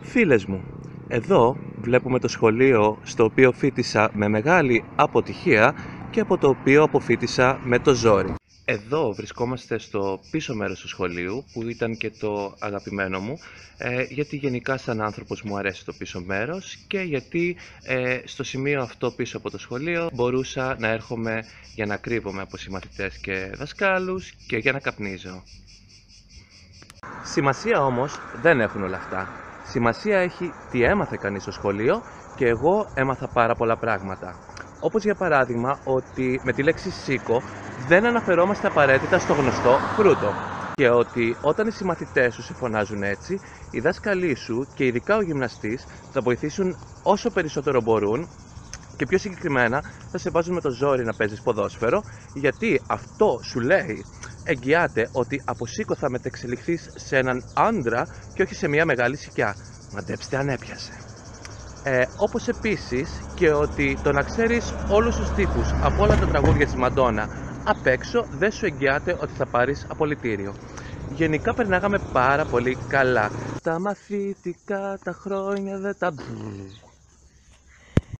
Φίλες μου, εδώ βλέπουμε το σχολείο στο οποίο φοίτησα με μεγάλη αποτυχία και από το οποίο αποφοίτησα με το ζόρι. Εδώ βρισκόμαστε στο πίσω μέρος του σχολείου, που ήταν και το αγαπημένο μου, γιατί γενικά σαν άνθρωπος μου αρέσει το πίσω μέρος και γιατί στο σημείο αυτό πίσω από το σχολείο μπορούσα να έρχομαι για να κρύβομαι από συμμαθητές και δασκάλους και για να καπνίζω. Σημασία όμως δεν έχουν όλα αυτά. Σημασία έχει τι έμαθε κανείς στο σχολείο και εγώ έμαθα πάρα πολλά πράγματα. Όπως για παράδειγμα ότι με τη λέξη σίκο δεν αναφερόμαστε απαραίτητα στο γνωστό φρούτο και ότι όταν οι συμμαθητές σου σε φωνάζουν έτσι, οι δάσκαλοι σου και ειδικά ο γυμναστής θα βοηθήσουν όσο περισσότερο μπορούν και πιο συγκεκριμένα θα σε βάζουν με το ζόρι να παίζεις ποδόσφαιρο, γιατί αυτό σου λέει, εγγυάται ότι από σίκο θα μετεξελιχθείς σε έναν άντρα και όχι σε μια μεγάλη σικιά. Μαντέψτε αν έπιασε. Όπως επίσης και ότι το να ξέρεις όλους τους τύπους από όλα τα τραγούδια της Μαντόνα απ' έξω δεν σου εγγυάται ότι θα πάρεις απολυτήριο. Γενικά περνάγαμε πάρα πολύ καλά. Τα μαθητικά τα χρόνια δεν τα...